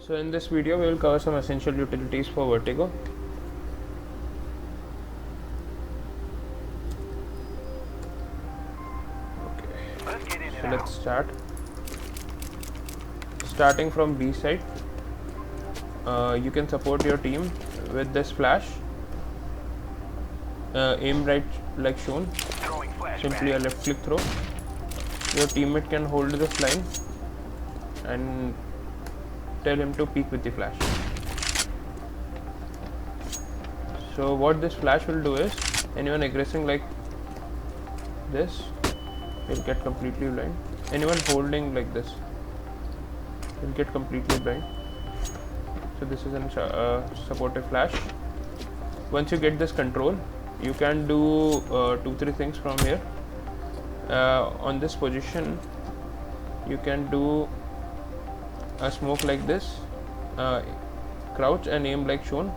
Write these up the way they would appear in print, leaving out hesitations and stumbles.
So in this video we will cover some essential utilities for Vertigo. Okay, so let's start. Starting from B side, you can support your team with this flash. Aim right like shown, simply a left click throw. Your teammate can hold this line and tell him to peek with the flash. So what this flash will do is, anyone aggressing like this will get completely blind. Anyone holding like this will get completely blind. So this is a supportive flash. Once you get this control, you can do 2-3 things from here. On this position, you can do a smoke like this, crouch and aim like shown,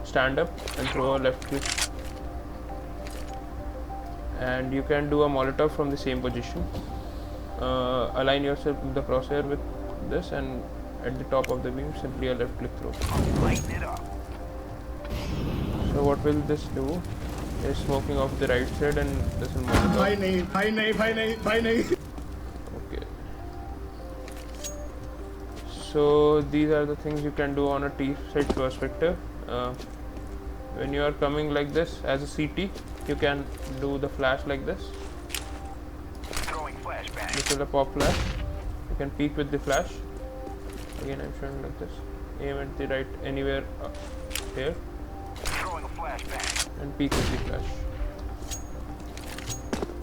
stand up and throw a left click, and you can do a Molotov from the same position. Align yourself with the crosshair with this, and at the top of the beam simply a left click throw. So what will this do is smoking off the right side, and this will Molotov. Okay. So these are the things you can do on a T side perspective. When you are coming like this as a CT, you can do the flash like this. This is a pop flash. You can peek with the flash. Again, I'm showing like this. Aim at the right anywhere here, and peek with the flash.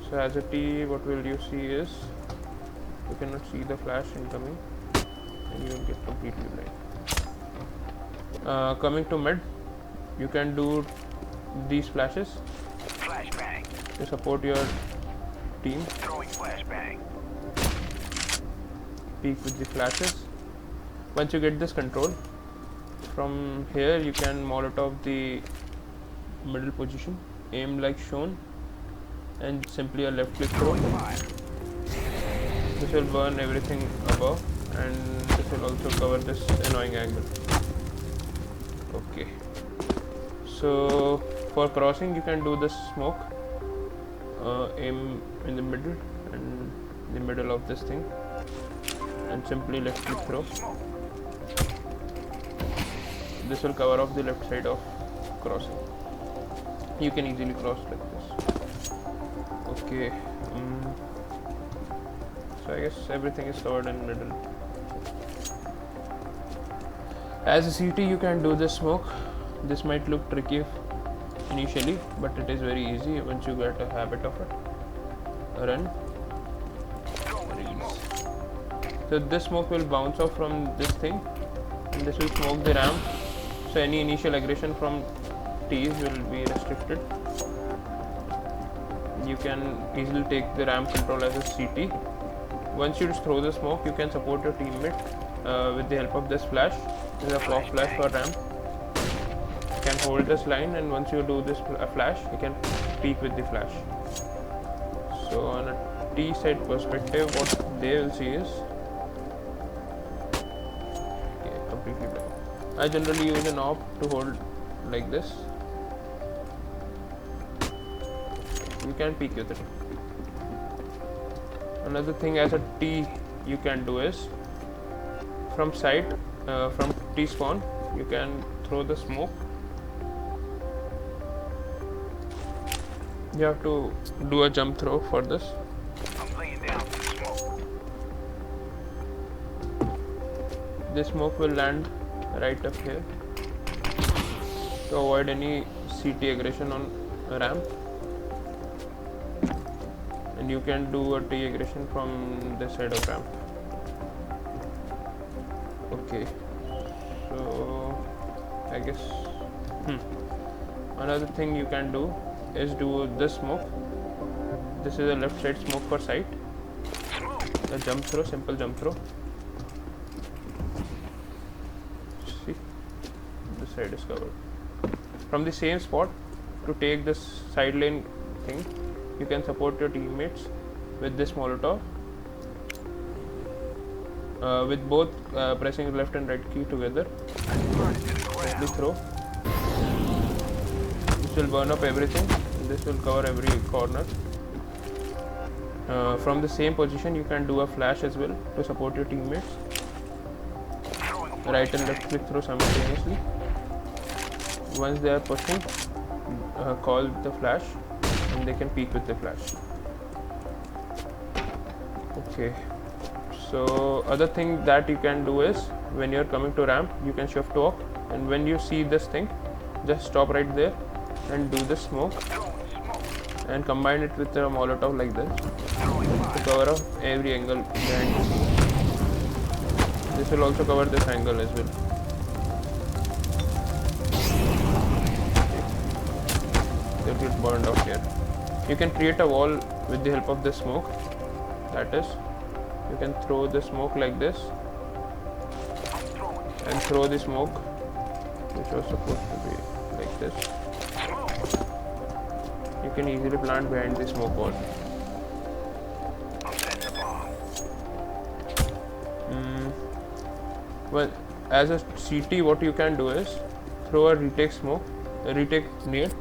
So as a T, what will you see is you cannot see the flash incoming, and you will get completely blind. Coming to mid, you can do these flashes to support your team. Peek with the flashes. Once you get this control, from here you can Molotov the middle position, aim like shown, and simply a left click throw. This will burn everything above, and this will also cover this annoying angle. Okay, so for crossing you can do this smoke, aim in the middle and the middle of this thing, and simply left click throw. This will cover off the left side of crossing. You can easily cross like this. Okay, so I guess everything is covered in middle. As a CT, you can do this smoke. This might look tricky initially, but it is very easy once you get a habit of it. Run. Release. So this smoke will bounce off from this thing, and this will smoke the ramp. So any initial aggression from T's will be restricted. You can easily take the ramp control as a CT. Once you throw the smoke, you can support your teammate with the help of this flash. This is a pop flash for ramp. You can hold this line, and once you do this flash, you can peek with the flash. So on a T side perspective, what they will see is completely blind. I generally use an op to hold like this. You can peek with it. Another thing as a T you can do is from side, from T spawn, you can throw the smoke. You have to do a jump throw for this. This smoke will land right up here to avoid any CT aggression on ramp, and you can do a T aggression from this side of ramp. Okay, so I guess another thing you can do is do this smoke. This is a left side smoke for sight. A jump throw, simple jump throw. See, this side is covered. From the same spot, to take this side lane thing, you can support your teammates with this Molotov. with both pressing left and right key together. Simply throw. This will burn up everything. This will cover every corner. From the same position you can do a flash as well to support your teammates. Right and left click throw simultaneously. Once they are pushing, call the flash and they can peek with the flash. Okay, so other thing that you can do is when you're coming to ramp, you can shift walk, and when you see this thing, just stop right there and do the smoke and combine it with a Molotov like this to cover up every angle behind you. This will also cover this angle as well. They'll get burned out here. You can create a wall with the help of this smoke. That is, you can throw the smoke like this and throw the smoke which was supposed to be like this. You can easily plant behind the smoke wall. Well, as a CT, what you can do is throw a retake smoke, a retake nade,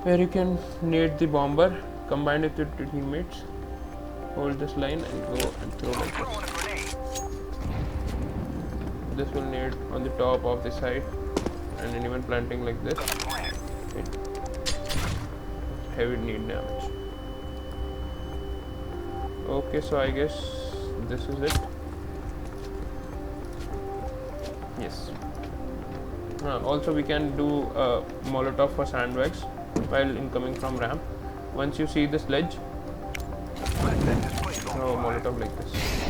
where you can nade the bomber, combine it with your teammates, hold this line and go and throw like this. This will nade on the top of the side, and anyone planting like this, heavy nade damage. Okay, so I guess this is it. Yes. Also we can do a Molotov for sandbags while incoming from ramp. Once you see this ledge, throw a Molotov like this.